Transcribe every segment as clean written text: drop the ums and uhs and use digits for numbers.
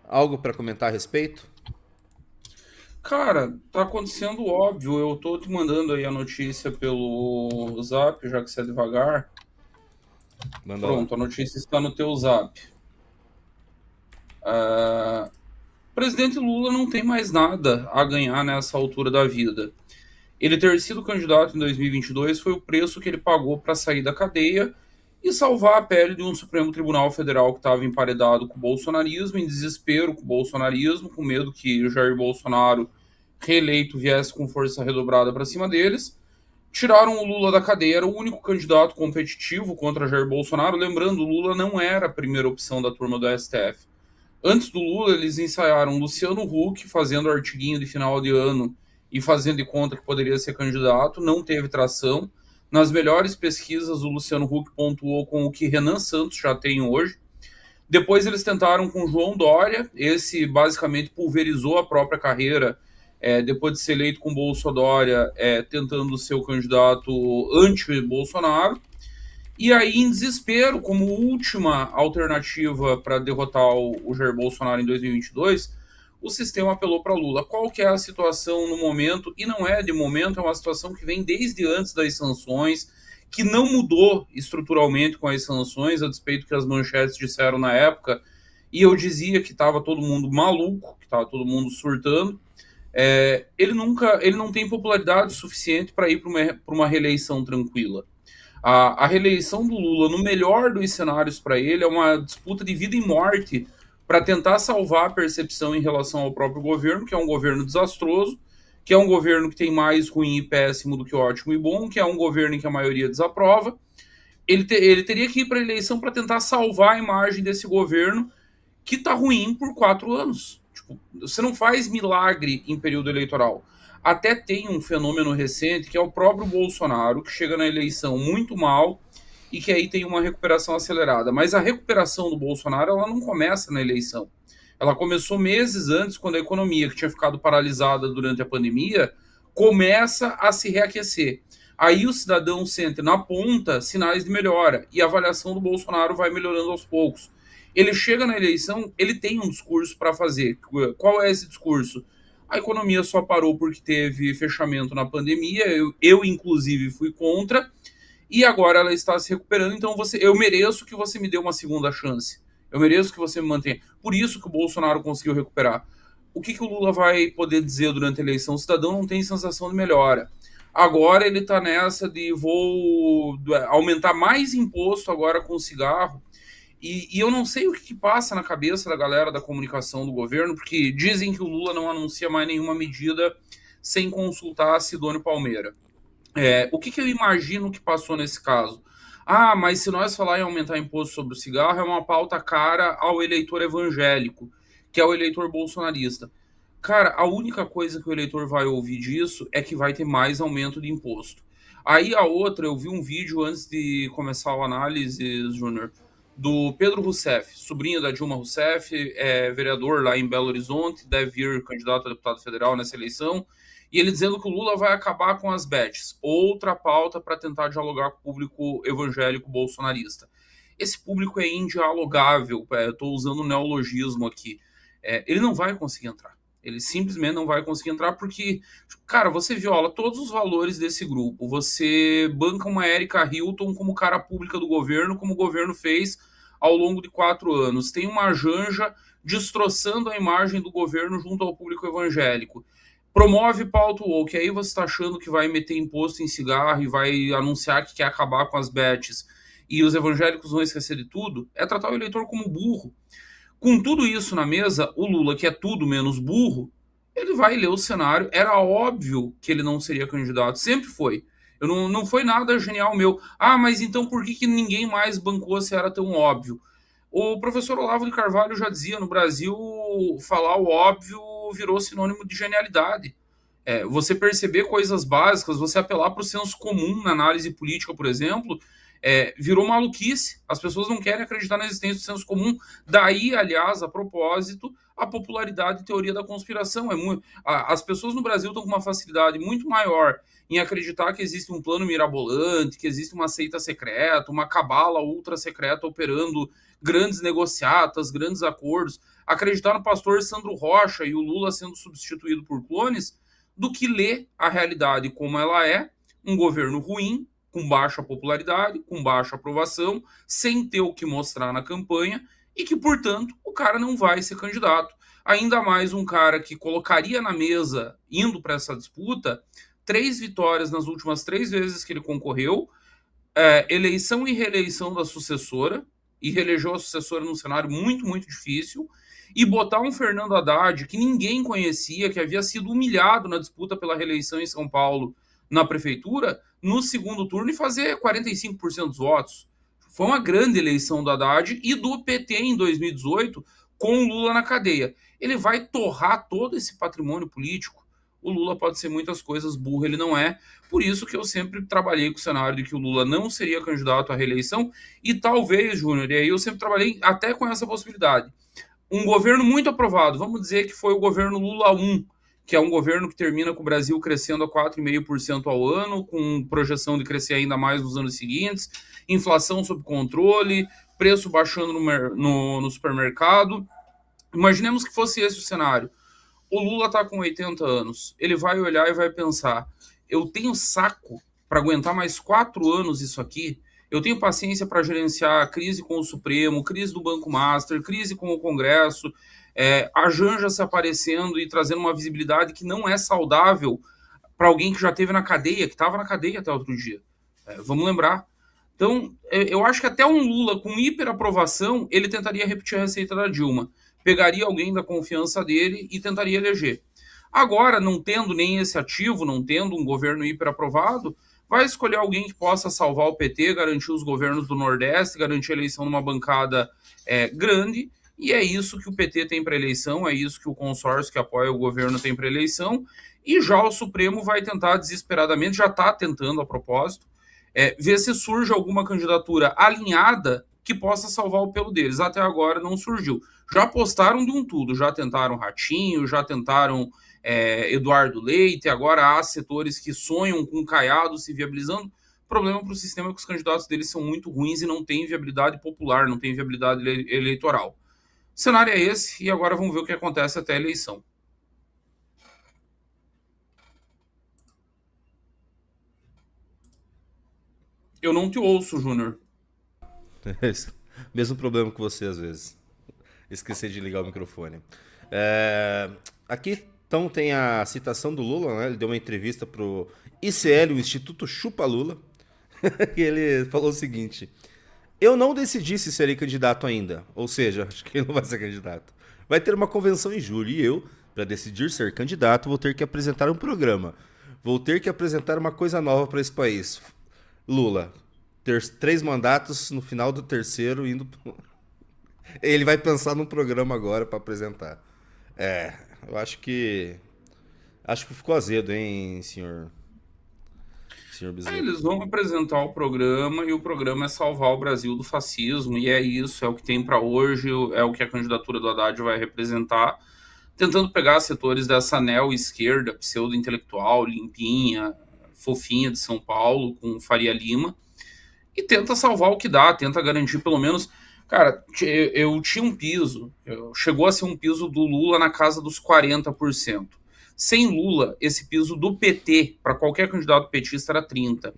Algo para comentar a respeito? Cara, tá acontecendo óbvio. Eu tô te mandando aí a notícia pelo Zap, já que você é devagar. Manda lá. Pronto, a notícia está no teu Zap. Ah, o presidente Lula não tem mais nada a ganhar nessa altura da vida. Ele ter sido candidato em 2022 foi o preço que ele pagou para sair da cadeia e salvar a pele de um Supremo Tribunal Federal que estava emparedado com o bolsonarismo, em desespero com o bolsonarismo, com medo que o Jair Bolsonaro, reeleito, viesse com força redobrada para cima deles. Tiraram o Lula da cadeia, era o único candidato competitivo contra Jair Bolsonaro. Lembrando, o Lula não era a primeira opção da turma do STF. Antes do Lula, eles ensaiaram Luciano Huck fazendo artiguinho de final de ano e fazendo de conta que poderia ser candidato, não teve tração. Nas melhores pesquisas, o Luciano Huck pontuou com o que Renan Santos já tem hoje. Depois eles tentaram com João Dória, esse basicamente pulverizou a própria carreira, depois de ser eleito com Bolsonaro, Dória, tentando ser o candidato anti-Bolsonaro. E aí, em desespero, como última alternativa para derrotar o Jair Bolsonaro em 2022, o sistema apelou para Lula. Qual que é a situação no momento? E não é de momento, é uma situação que vem desde antes das sanções, que não mudou estruturalmente com as sanções, a despeito que as manchetes disseram na época, e eu dizia que estava todo mundo maluco, que estava todo mundo surtando. Ele não tem popularidade suficiente para ir para uma reeleição tranquila. A reeleição do Lula, no melhor dos cenários para ele, é uma disputa de vida e morte para tentar salvar a percepção em relação ao próprio governo, que é um governo desastroso, que é um governo que tem mais ruim e péssimo do que ótimo e bom, que é um governo em que a maioria desaprova. Ele teria que ir para a eleição para tentar salvar a imagem desse governo que está ruim por 4 anos. Tipo, você não faz milagre em período eleitoral. Até tem um fenômeno recente que é o próprio Bolsonaro, que chega na eleição muito mal e que aí tem uma recuperação acelerada. Mas a recuperação do Bolsonaro ela não começa na eleição. Ela começou meses antes, quando a economia, que tinha ficado paralisada durante a pandemia, começa a se reaquecer. Aí o cidadão sente na ponta sinais de melhora e a avaliação do Bolsonaro vai melhorando aos poucos. Ele chega na eleição, ele tem um discurso para fazer. Qual é esse discurso? A economia só parou porque teve fechamento na pandemia, inclusive fui contra, e agora ela está se recuperando, então eu mereço que você me dê uma segunda chance. Eu mereço que você me mantenha. Por isso que o Bolsonaro conseguiu recuperar. O que o Lula vai poder dizer durante a eleição? O cidadão não tem sensação de melhora. Agora ele está nessa de vou aumentar mais imposto agora com o cigarro. E eu não sei o que passa na cabeça da galera da comunicação do governo, porque dizem que o Lula não anuncia mais nenhuma medida sem consultar a Sidônio Palmeira. O que eu imagino que passou nesse caso? Ah, mas se nós falar em aumentar imposto sobre o cigarro, é uma pauta cara ao eleitor evangélico, que é o eleitor bolsonarista. Cara, a única coisa que o eleitor vai ouvir disso é que vai ter mais aumento de imposto. Aí a outra, eu vi um vídeo antes de começar a análise, Júnior, do Pedro Rousseff, sobrinho da Dilma Rousseff, vereador lá em Belo Horizonte, deve vir candidato a deputado federal nessa eleição, e ele dizendo que o Lula vai acabar com as bets, outra pauta para tentar dialogar com o público evangélico bolsonarista. Esse público é indialogável, estou usando um neologismo aqui. Ele não vai conseguir entrar. Ele simplesmente não vai conseguir entrar porque, cara, você viola todos os valores desse grupo. Você banca uma Erika Hilton como cara pública do governo, como o governo fez ao longo de 4 anos. Tem uma Janja destroçando a imagem do governo junto ao público evangélico. Promove pauta woke, aí você está achando que vai meter imposto em cigarro e vai anunciar que quer acabar com as bets e os evangélicos vão esquecer de tudo, é tratar o eleitor como burro. Com tudo isso na mesa, o Lula, que é tudo menos burro, ele vai ler o cenário. Era óbvio que ele não seria candidato, sempre foi. Eu não foi nada genial meu. Ah, mas então por que ninguém mais bancou se era tão óbvio? O professor Olavo de Carvalho já dizia, no Brasil, falar o óbvio virou sinônimo de genialidade. Você perceber coisas básicas, você apelar para o senso comum na análise política, por exemplo, virou maluquice. As pessoas não querem acreditar na existência do senso comum. Daí, aliás, a propósito, a popularidade de teoria da conspiração. As pessoas no Brasil estão com uma facilidade muito maior em acreditar que existe um plano mirabolante, que existe uma seita secreta, uma cabala ultra secreta operando grandes negociatas, grandes acordos. acreditar no pastor Sandro Rocha e o Lula sendo substituído por clones, do que ler a realidade como ela é, um governo ruim, com baixa popularidade, com baixa aprovação, sem ter o que mostrar na campanha, e que, portanto, o cara não vai ser candidato. Ainda mais um cara que colocaria na mesa, indo para essa disputa, 3 vitórias nas últimas 3 vezes que ele concorreu, eleição e reeleição da sucessora, e reelegeu a sucessora num cenário muito, muito difícil, e botar um Fernando Haddad, que ninguém conhecia, que havia sido humilhado na disputa pela reeleição em São Paulo na prefeitura, no segundo turno e fazer 45% dos votos. Foi uma grande eleição do Haddad e do PT em 2018, com o Lula na cadeia. Ele vai torrar todo esse patrimônio político. O Lula pode ser muitas coisas, burro ele não é. Por isso que eu sempre trabalhei com o cenário de que o Lula não seria candidato à reeleição e talvez, Júnior, e aí eu sempre trabalhei até com essa possibilidade. Um governo muito aprovado, vamos dizer que foi o governo Lula 1, que é um governo que termina com o Brasil crescendo a 4,5% ao ano, com projeção de crescer ainda mais nos anos seguintes, inflação sob controle, preço baixando no supermercado. Imaginemos que fosse esse o cenário. O Lula está com 80 anos. Ele vai olhar e vai pensar: eu tenho saco para aguentar mais 4 anos isso aqui? Eu tenho paciência para gerenciar a crise com o Supremo, crise do Banco Master, crise com o Congresso, a Janja se aparecendo e trazendo uma visibilidade que não é saudável para alguém que já esteve na cadeia, que estava na cadeia até outro dia. Vamos lembrar. Então, eu acho que até um Lula com hiperaprovação, ele tentaria repetir a receita da Dilma. Pegaria alguém da confiança dele e tentaria eleger. Agora, não tendo nem esse ativo, não tendo um governo hiperaprovado, vai escolher alguém que possa salvar o PT, garantir os governos do Nordeste, garantir a eleição numa bancada grande, e é isso que o PT tem para eleição, é isso que o consórcio que apoia o governo tem para eleição, e já o Supremo vai tentar desesperadamente, já está tentando a propósito, ver se surge alguma candidatura alinhada que possa salvar o pelo deles. Até agora não surgiu. Já apostaram de um tudo, já tentaram Ratinho, já tentaram Eduardo Leite, agora há setores que sonham com Caiado se viabilizando. O problema para o sistema é que os candidatos deles são muito ruins e não têm viabilidade popular, não têm viabilidade eleitoral. O cenário é esse, e agora vamos ver o que acontece até a eleição. Eu não te ouço, Júnior. Mesmo problema que você, às vezes. Esqueci de ligar o microfone. Aqui, então, tem a citação do Lula, né? Ele deu uma entrevista pro ICL, o Instituto Chupa Lula, e ele falou o seguinte: eu não decidi se serei candidato ainda, ou seja, acho que ele não vai ser candidato. Vai ter uma convenção em julho e eu, para decidir ser candidato, vou ter que apresentar um programa. Vou ter que apresentar uma coisa nova para esse país. Lula, ter 3 mandatos, no final do terceiro, indo... Ele vai pensar num programa agora para apresentar. Eu acho que ficou azedo, hein, senhor Bezerra? Eles vão apresentar o programa e o programa é salvar o Brasil do fascismo, e é isso, é o que tem para hoje, é o que a candidatura do Haddad vai representar, tentando pegar setores dessa neo-esquerda, pseudo-intelectual, limpinha, fofinha de São Paulo, com Faria Lima, e tenta salvar o que dá, tenta garantir pelo menos... Cara, eu tinha um piso, chegou a ser um piso do Lula na casa dos 40%. Sem Lula, esse piso do PT, para qualquer candidato petista, era 30%.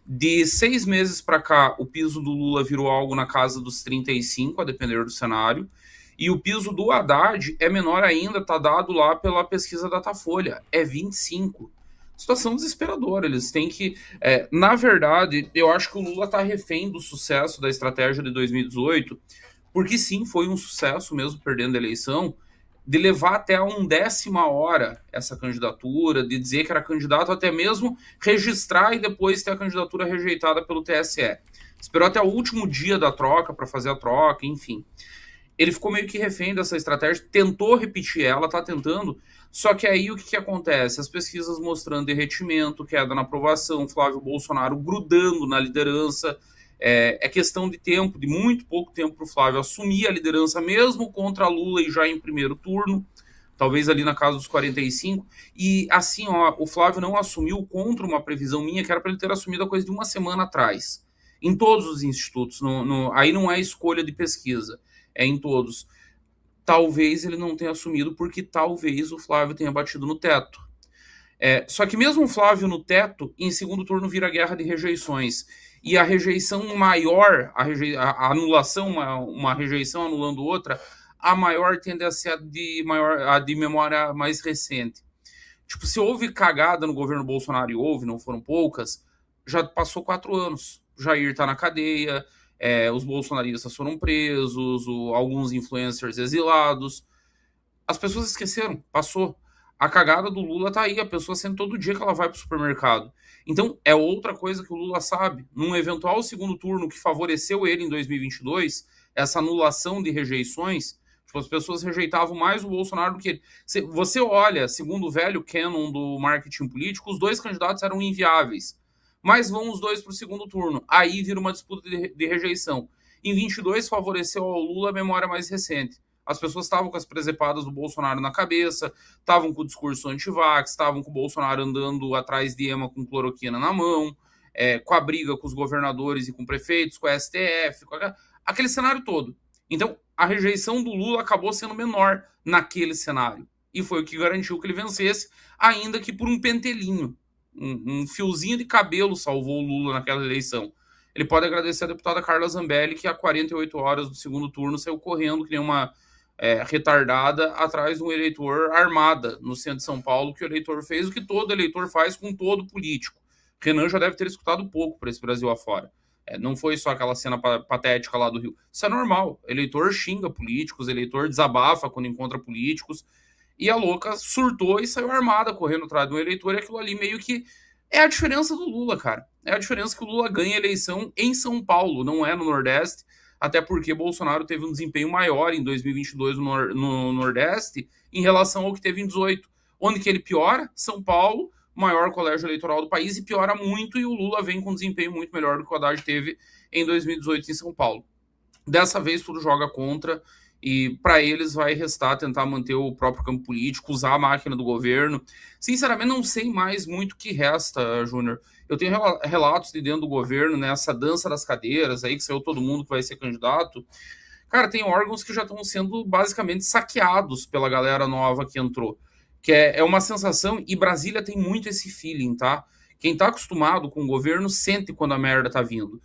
De 6 meses para cá, o piso do Lula virou algo na casa dos 35%, a depender do cenário. E o piso do Haddad é menor ainda, está dado lá pela pesquisa Datafolha, é 25%. Situação desesperadora, eles têm que... na verdade, eu acho que o Lula está refém do sucesso da estratégia de 2018, porque sim, foi um sucesso mesmo perdendo a eleição, de levar até a 1/10 hora essa candidatura, de dizer que era candidato, até mesmo registrar e depois ter a candidatura rejeitada pelo TSE. Esperou até o último dia da troca para fazer a troca, enfim. Ele ficou meio que refém dessa estratégia, tentou repetir ela, está tentando, só que aí o que acontece? As pesquisas mostrando derretimento, queda na aprovação, Flávio Bolsonaro grudando na liderança, é questão de tempo, de muito pouco tempo para o Flávio assumir a liderança, mesmo contra Lula e já em primeiro turno, talvez ali na casa dos 45%, e assim, o Flávio não assumiu contra uma previsão minha, que era para ele ter assumido a coisa de uma semana atrás, em todos os institutos, aí não é escolha de pesquisa, é em todos. talvez ele não tenha assumido porque talvez o Flávio tenha batido no teto. Só que mesmo o Flávio no teto, em segundo turno vira guerra de rejeições. E a rejeição maior, a anulação, uma rejeição anulando outra, a maior tende a ser a de memória mais recente. Tipo, se houve cagada no governo Bolsonaro, e houve, não foram poucas, já passou 4 anos. Jair tá na cadeia, os bolsonaristas foram presos, alguns influencers exilados. As pessoas esqueceram, passou. A cagada do Lula tá aí, a pessoa sente todo dia que ela vai pro supermercado. Então, é outra coisa que o Lula sabe. Num eventual segundo turno que favoreceu ele em 2022, essa anulação de rejeições, tipo, as pessoas rejeitavam mais o Bolsonaro do que ele. Você olha, segundo o velho canon do marketing político, os dois candidatos eram inviáveis. Mas vão os dois pro segundo turno. Aí vira uma disputa de rejeição. Em 22 favoreceu ao Lula a memória mais recente. As pessoas estavam com as presepadas do Bolsonaro na cabeça, estavam com o discurso anti-vax, estavam com o Bolsonaro andando atrás de EMA com cloroquina na mão, com a briga com os governadores e com prefeitos, com a STF, aquele cenário todo. Então, a rejeição do Lula acabou sendo menor naquele cenário. E foi o que garantiu que ele vencesse, ainda que por um pentelinho. Um fiozinho de cabelo salvou o Lula naquela eleição. Ele pode agradecer a deputada Carla Zambelli, que há 48 horas do segundo turno saiu correndo que nem uma retardada atrás de um eleitor armada no centro de São Paulo, que o eleitor fez o que todo eleitor faz com todo político. Renan já deve ter escutado pouco para esse Brasil afora. Não foi só aquela cena patética lá do Rio. Isso é normal. Eleitor xinga políticos, eleitor desabafa quando encontra políticos. E a louca surtou e saiu armada correndo atrás de um eleitor, e aquilo ali meio que é a diferença do Lula, cara. É a diferença que o Lula ganha a eleição em São Paulo, não é no Nordeste, até porque Bolsonaro teve um desempenho maior em 2022 no Nordeste em relação ao que teve em 18. Onde que ele piora? São Paulo, maior colégio eleitoral do país, e piora muito, e o Lula vem com um desempenho muito melhor do que o Haddad teve em 2018 em São Paulo. Dessa vez tudo joga contra, e para eles vai restar tentar manter o próprio campo político, usar a máquina do governo. Sinceramente, não sei mais muito o que resta, Júnior. Eu tenho relatos de dentro do governo, nessa dança das cadeiras, aí que saiu todo mundo que vai ser candidato. Cara, tem órgãos que já estão sendo basicamente saqueados pela galera nova que entrou. Que é uma sensação, e Brasília tem muito esse feeling, tá? Quem tá acostumado com o governo sente quando a merda tá vindo.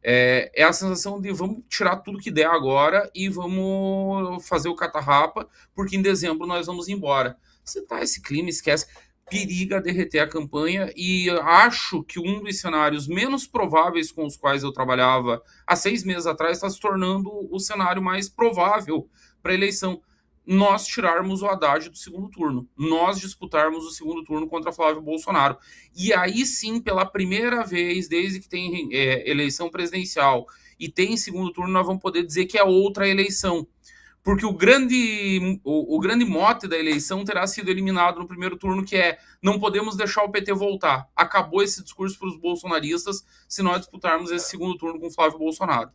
É a sensação de vamos tirar tudo que der agora e vamos fazer o catarrapa, porque em dezembro nós vamos embora. Se tá esse clima, esquece. Periga derreter a campanha, e acho que um dos cenários menos prováveis com os quais eu trabalhava há 6 meses atrás está se tornando o cenário mais provável para a eleição. Nós tirarmos o Haddad do segundo turno, nós disputarmos o segundo turno contra Flávio Bolsonaro. E aí sim, pela primeira vez, desde que tem eleição presidencial e tem segundo turno, nós vamos poder dizer que é outra eleição. Porque o grande mote da eleição terá sido eliminado no primeiro turno, que é não podemos deixar o PT voltar. Acabou esse discurso para os bolsonaristas se nós disputarmos esse segundo turno com Flávio Bolsonaro.